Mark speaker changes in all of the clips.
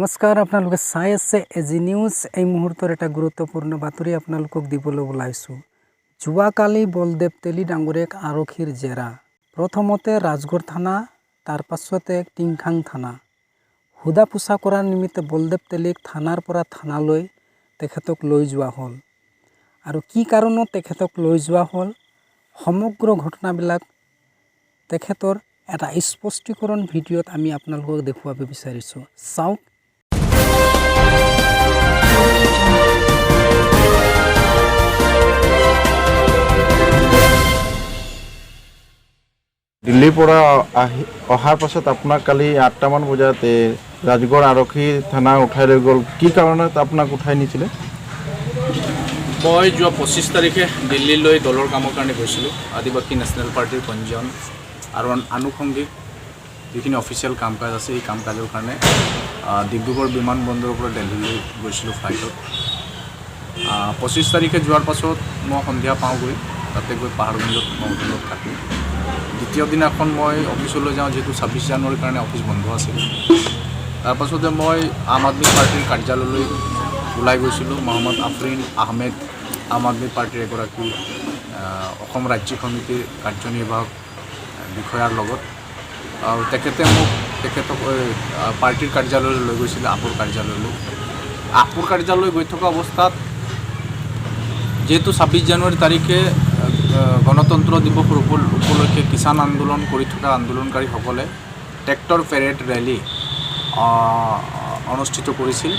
Speaker 1: নমস্কাৰ, আপোনালোকে চাই আছে এজি নিউজ। এই মুহূৰ্তৰ এটা গুৰুত্বপূৰ্ণ বাতৰি আপোনালোকক দিবলৈ ওলাইছোঁ। যোৱাকালি বলদেৱ তেলী ডাঙৰীয়াক আৰক্ষীৰ জেৰা। প্ৰথমতে ৰাজগড় থানা, তাৰ পাছতে টিংখাং থানা। সোধা পোছা কৰাৰ নিমিত্তে বলদেৱ তেলীক থানাৰ পৰা থানালৈ তেখেতক লৈ যোৱা হ'ল। আৰু কি কাৰণত তেখেতক লৈ যোৱা হ'ল, সমগ্ৰ ঘটনাবিলাক তেখেতৰ এটা স্পষ্টীকৰণ ভিডিঅ'ত আমি আপোনালোকক দেখুৱাব বিচাৰিছোঁ। চাওক।
Speaker 2: দিল্লীৰ পৰা অহাৰ পাছত আপোনাক কালি ৮টামান বজাত ৰাজগড় আৰক্ষী থানা উঠাই লৈ গ'ল। কি কাৰণত আপোনাক উঠাই নিছিলে?
Speaker 3: মই যোৱা ২৫ তাৰিখে দিল্লীলৈ দলৰ কামৰ কাৰণে গৈছিলোঁ। আদিবাসী নেশ্যনেল পাৰ্টিৰ পঞ্জীয়ন আৰু আনুষংগিক যিখিনি অফিচিয়েল কাম কাজ আছে, এই কাম কাজৰ কাৰণে ডিব্ৰুগড় বিমানবন্দৰৰ পৰা দিল্লীলৈ গৈছিলোঁ ফ্লাইটত। ২৫ তাৰিখে যোৱাৰ পাছত মই সন্ধিয়া পাওঁগৈ, তাতে গৈ পাহাৰগঞ্জত মই হোটেলত থাকোঁ। দ্বিতীয় দিনাখন মই অফিচলৈ যাওঁ, যিহেতু ২৬ জানুৱাৰীৰ কাৰণে অফিচ বন্ধ আছিল। তাৰপাছতে মই আম আদমি পাৰ্টীৰ কাৰ্যালয়লৈ ওলাই গৈছিলোঁ। মহম্মদ আফৰিন আহমেদ, আম আদমি পাৰ্টীৰ এগৰাকী অসম ৰাজ্যিক সমিতিৰ কাৰ্যনিৰ্বাহক বিষয়াৰ লগত। আৰু তেখেতক পাৰ্টীৰ কাৰ্যালয়লৈ লৈ গৈছিলে, আপুৰ কাৰ্যালয়লৈ। আপুৰ কাৰ্যালয় গৈ থকা অৱস্থাত যিহেতু ২৬ জানুৱাৰী তাৰিখে গণতন্ত্ৰ দিৱসৰ উপলক্ষে কিষাণ আন্দোলন কৰি থকা আন্দোলনকাৰীসকলে ট্ৰেক্টৰ পেৰেড ৰেলী অনুষ্ঠিত কৰিছিল।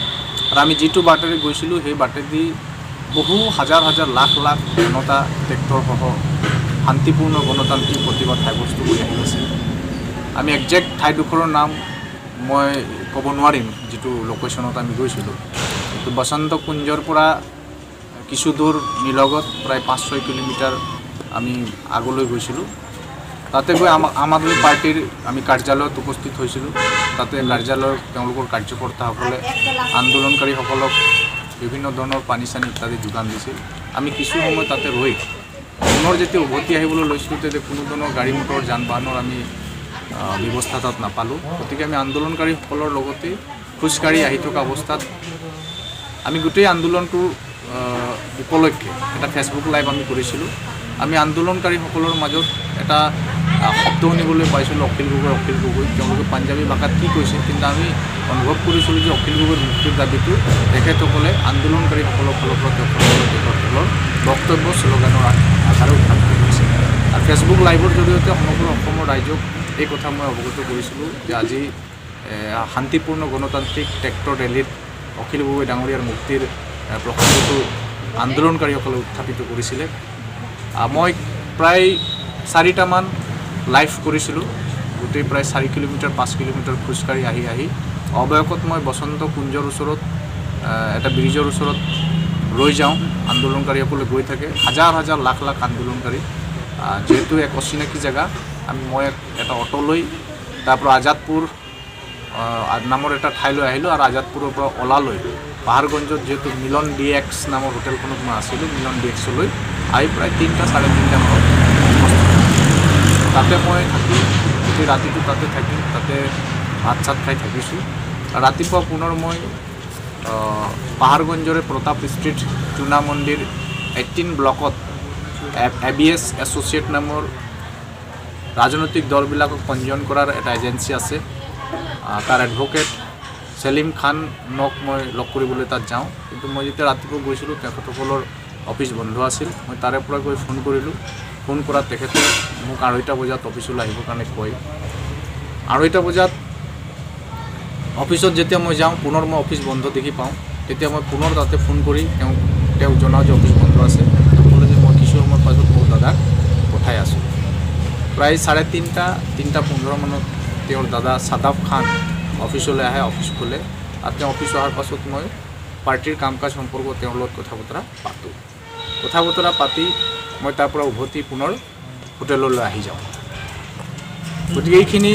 Speaker 3: আৰু আমি যিটো বাটেৰে গৈছিলোঁ, সেই বাটেদি বহু হাজাৰ হাজাৰ লাখ লাখ জনতা ট্ৰেক্টৰসহ শান্তিপূৰ্ণ গণতান্ত্ৰিক প্ৰতিবাদ সাব্যস্ত কৰি আহি আছিল। আমি একজেক্ট ঠাইডোখৰৰ নাম মই ক'ব নোৱাৰিম, যিটো লোকেশ্যনত আমি গৈছিলোঁ। কিন্তু বসন্ত কুঞ্জৰ পৰা কিছু দূৰ নিলগত প্ৰায় ৫-৬ কিলোমিটাৰ আমি আগলৈ গৈছিলোঁ। তাতে গৈ আম আদমি পাৰ্টীৰ আমি কাৰ্যালয়ত উপস্থিত হৈছিলোঁ। তাতে কাৰ্যালয়ৰ তেওঁলোকৰ কাৰ্যকৰ্তাসকলে আন্দোলনকাৰীসকলক বিভিন্ন ধৰণৰ পানী চানী ইত্যাদি যোগান দিছিল। আমি কিছু সময় তাতে ৰৈ পুনৰ যেতিয়া উভতি আহিবলৈ লৈছিলোঁ, তেতিয়া কোনো ধৰণৰ গাড়ী মটৰ যান বাহনৰ আমি ব্যৱস্থা তাত নাপালোঁ। গতিকে আমি আন্দোলনকাৰীসকলৰ লগতে খোজকাঢ়ি আহি থকা অৱস্থাত আমি গোটেই আন্দোলনটোৰ উপলক্ষে এটা ফেচবুক লাইভ আমি কৰিছিলোঁ। আমি আন্দোলনকাৰীসকলৰ মাজত এটা শব্দ শুনিবলৈ পাইছিলোঁ, অখিল গগৈ। তেওঁলোকে পাঞ্জাবী ভাষাত কি কৈছে, কিন্তু আমি অনুভৱ কৰিছিলোঁ যে অখিল গগৈৰ মুক্তিৰ দাবীটো তেখেতসকলে আন্দোলনকাৰীসকলৰ ফালৰ পৰা তেখেতসকলৰ বক্তব্য শ্লোগানৰ আকাৰে উত্থাপিত কৰিছে। আৰু ফেচবুক লাইভৰ জৰিয়তে সমগ্ৰ অসমৰ ৰাইজক এই কথা মই অৱগত কৰিছিলোঁ যে আজি শান্তিপূৰ্ণ গণতান্ত্ৰিক ট্ৰেক্টৰ ৰেলীত অখিল গগৈ ডাঙৰীয়াৰ মুক্তিৰ প্ৰসংগটো আন্দোলনকাৰীসকলে উত্থাপিত কৰিছিলে। মই প্ৰায় ৪টামান লাইভ কৰিছিলোঁ। গোটেই প্ৰায় ৪ কিলোমিটাৰ ৫ কিলোমিটাৰ খোজকাঢ়ি আহি অৱশেষত মই বসন্ত কুঞ্জৰ ওচৰত এটা ব্ৰিজৰ ওচৰত ৰৈ যাওঁ। আন্দোলনকাৰীসকলে গৈ থাকে, হাজাৰ হাজাৰ লাখ লাখ আন্দোলনকাৰী। যিহেতু এক অচিনাকি জেগা, মই এটা অটো লৈ তাৰপৰা আজাদপুৰ নামৰ এটা ঠাইলৈ আহিলোঁ। আৰু আজাদপুৰৰ পৰা ওলালৈ পাহাৰগঞ্জত যিহেতু মিলন DX নামৰ হোটেলখনত মই আছিলোঁ, মিলন DXলৈ আহি প্ৰায় ৩টা-৩:৩০ মানত তাতে মই থাকি গোটেই ৰাতিটো তাতে থাকি তাতে ভাত চাত খাই থাকিছোঁ। ৰাতিপুৱা পুনৰ মই পাহাৰগঞ্জৰে প্ৰতাপ ষ্ট্ৰীট চুনা মন্দিৰ 18 ব্লকত ABS এছ'চিয়েট নামৰ ৰাজনৈতিক দলবিলাকক পঞ্জীয়ন কৰাৰ এটা এজেঞ্চি আছে। তাৰ এডভকেট চেলিম খানক মই লগ কৰিবলৈ তাত যাওঁ। কিন্তু মই যেতিয়া ৰাতিপুৱা গৈছিলোঁ, তেখেতসকলৰ অফিচ বন্ধ আছিল। মই তাৰে পৰা গৈ ফোন কৰিলোঁ। ফোন কৰাত তেখেতে মোক ২:৩০ বজাত অফিচলৈ আহিবৰ কাৰণে কয়। ২:৩০ বজাত অফিচত যেতিয়া মই যাওঁ, পুনৰ মই অফিচ বন্ধ দেখি পাওঁ। তেতিয়া মই পুনৰ তাতে ফোন কৰি তেওঁক জনাওঁ যে অফিচ বন্ধ আছে। তেওঁ ক'লে যে মই কিছু সময়ৰ পাছত মোৰ দাদাক পঠাই আছোঁ। প্ৰায় ৩:৩০-৩:১৫ মানত তেওঁৰ দাদা ছাদাব খান অফিচলৈ আহে, অফিচ খোলে। আৰু তেওঁ অফিচ অহাৰ পাছত মই পাৰ্টীৰ কাম কাজ সম্পৰ্কত তেওঁৰ লগত কথা বতৰা পাতি মই তাৰ পৰা উভতি পুনৰ হোটেললৈ আহি যাওঁ। গতিকে এইখিনি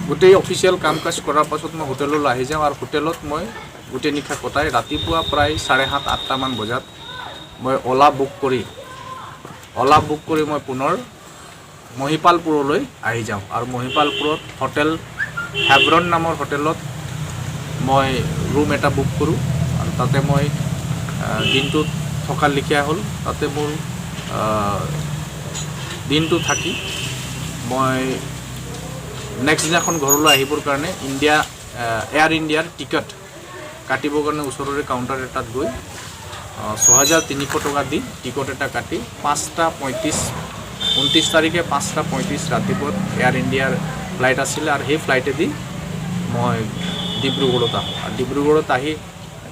Speaker 3: গোটেই অফিচিয়েল কাম কাজ কৰাৰ পাছত মই হোটেললৈ আহি যাওঁ। আৰু হোটেলত মই গোটেই নিশা কটাই ৰাতিপুৱা প্ৰায় 7:30-8টামান বজাত মই অ'লা বুক কৰি মই পুনৰ মহিপালপুৰলৈ আহি যাওঁ। আৰু মহিপালপুৰত হোটেল হেব্ৰন নামৰ হোটেলত মই ৰুম এটা বুক কৰোঁ আৰু তাতে মই দিনটোত থকাৰ লিখীয়া হ'ল। তাতে মোৰ দিনটো থাকি মই নেক্সট দিনাখন ঘৰলৈ আহিবৰ কাৰণে এয়াৰ ইণ্ডিয়াৰ টিকট কাটিবৰ কাৰণে ওচৰৰে কাউণ্টাৰ এটাত গৈ 6,300 টকা দি টিকট এটা কাটি 29 তাৰিখে 5:35 ৰাতিপুৱা এয়াৰ ইণ্ডিয়াৰ ফ্লাইট আছিলে আৰু সেই ফ্লাইটেদি মই ডিব্ৰুগড়ত আহোঁ। আৰু ডিব্ৰুগড়ত আহি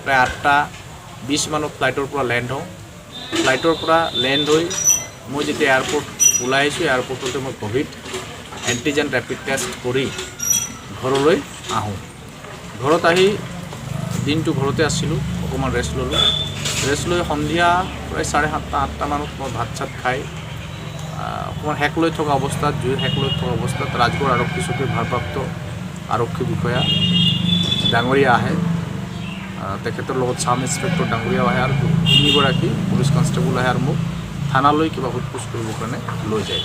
Speaker 3: প্ৰায় 8:20 মানত ফ্লাইটৰ পৰা লেণ্ড হওঁ। ফ্লাইটৰ পৰা লেণ্ড হৈ মই যেতিয়া এয়াৰপৰ্ট ওলাই আহিছোঁ, এয়াৰপৰ্টতে মই ক'ভিড এণ্টিজেন ৰেপিড টেষ্ট কৰি ঘৰলৈ আহোঁ। ঘৰত আহি দিনটো ঘৰতে আছিলোঁ, অকণমান ৰেষ্ট ল'লোঁ। ৰেষ্ট লৈ সন্ধিয়া প্ৰায় 7:30-8টা মানত মই ভাত চাত খাই অকণমান হেক লৈ থকা অৱস্থাত, জুইৰ হেক লৈ থকা অৱস্থাত ৰাজগড় আৰক্ষী চকীৰ ভাৰপ্ৰাপ্ত আৰক্ষী বিষয়া ডাঙৰীয়া আহে। তেখেতৰ লগত চাব ইন্সপেক্টৰ ডাঙৰীয়াও আহে আৰু 3গৰাকী পুলিচ কনষ্টেবল আহে আৰু মোক থানালৈ কিবা সোধপোছ কৰিবৰ কাৰণে লৈ যায়।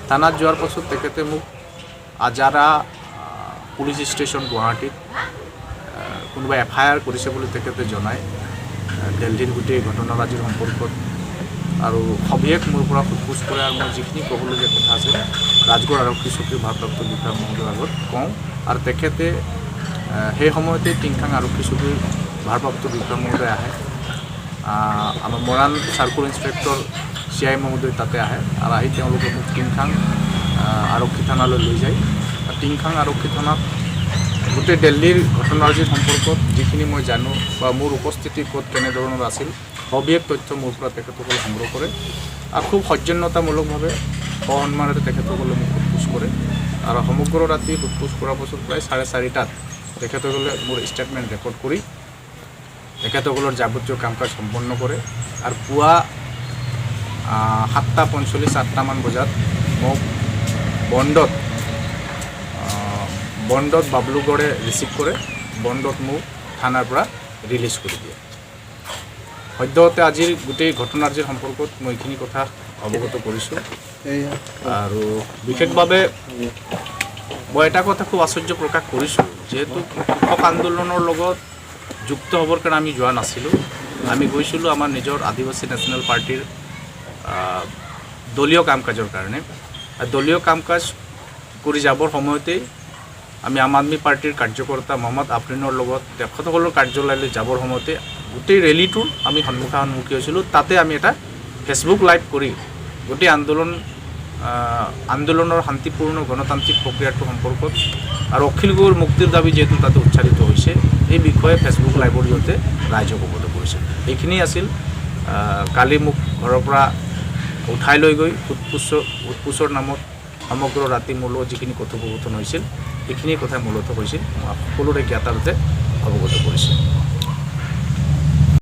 Speaker 3: থানাত যোৱাৰ পাছত তেখেতে মোক আজাৰা পুলিচ ষ্টেচন গুৱাহাটীত কোনোবা FIR কৰিছে বুলি তেখেতে জনায়। দিল্লীৰ গোটেই ঘটনাৰাজিৰ সম্পৰ্কত আৰু সবিশেষ মোৰ পৰা সোধপোছ কৰে আৰু মই যিখিনি ক'বলগীয়া কথা আছে ৰাজগড় আৰক্ষী চকীৰ ভাৰপ্ৰাপ্ত বিষয়া মহোদয়ৰ আগত কওঁ। আৰু তেখেতে সেই সময়তে টিংখাং আৰক্ষী চকীৰ ভাৰপ্ৰাপ্ত বিষয়া মহোদয় আহে। আমাৰ মৰাণ চাৰ্কুল ইন্সপেক্টৰ CI মহোদয় তাতে আহে আৰু আহি তেওঁলোকে মোক টিংখাং আৰক্ষী থানালৈ লৈ যায়। টিংখাং আৰক্ষী থানাত গোটেই দিল্লীৰ ঘটনাৰাজিৰ সম্পৰ্কত যিখিনি মই জানো বা মোৰ উপস্থিতি ক'ত কেনেধৰণৰ আছিল সবিশেষ তথ্য মোৰ পৰা তেখেতসকলে সংগ্ৰহ কৰে আৰু খুব সৌজন্যতামূলকভাৱে সসন্মানেৰে তেখেতসকলে মোক সোধপোছ কৰে। আৰু সমগ্ৰ ৰাতি সোধপোছ কৰাৰ পাছত প্ৰায় 4:30টাত তেখেতসকলে মোৰ ষ্টেটমেণ্ট ৰেকৰ্ড কৰি তেখেতসকলৰ যাৱতীয় কাম কাজ সম্পন্ন কৰে আৰু পুৱা 7:45-8টামান বজাত মোক বণ্ডত বাবলুগড়ে ৰিচিভ কৰে। বণ্ডত মোক থানাৰ পৰা ৰিলিজ কৰি দিয়ে। সদ্যহতে আজিৰ গোটেই ঘটনাৰাজিৰ সম্পৰ্কত মই এইখিনি কথা অৱগত কৰিছোঁ। আৰু বিশেষভাৱে মই এটা কথা খুব আশ্চৰ্য প্ৰকাশ কৰিছোঁ, যিহেতু কৃষক আন্দোলনৰ লগত যুক্ত হ'বৰ কাৰণে আমি যোৱা নাছিলোঁ। আমি গৈছিলোঁ আমাৰ নিজৰ আদিবাসী নেশ্যনেল পাৰ্টিৰ দলীয় কাম কাজৰ কাৰণে। দলীয় কাম কাজ কৰি যাবৰ সময়তেই আমি আম আদমি পাৰ্টিৰ কাৰ্যকৰ্তা মহম্মদ আফৰিনৰ লগত তেখেতসকলৰ কাৰ্যালয়লৈ যাবৰ সময়তে গোটেই ৰেলীটোৰ আমি সন্মুখী হৈছিলোঁ। তাতে আমি এটা ফেচবুক লাইভ কৰি গোটেই আন্দোলনৰ শান্তিপূৰ্ণ গণতান্ত্ৰিক প্ৰক্ৰিয়াটোৰ সম্পৰ্কত আৰু অখিল গগৈৰ মুক্তিৰ দাবী যিহেতু তাতে উচ্চাৰিত হৈছে এই বিষয়ে ফেচবুক লাইভৰ জৰিয়তে ৰাইজক অৱগত কৰিছিল। এইখিনি আছিল কালি মোক ঘৰৰ পৰা উঠাই লৈ গৈ সোধপোছৰ নামত সমগ্ৰ ৰাতি মোৰ লগত যিখিনি কথোপকথন হৈছিল সেইখিনি কথাই মূলতঃ হৈছিল। মই সকলোৰে জ্ঞাতাৰ্থে অৱগত কৰিছোঁ।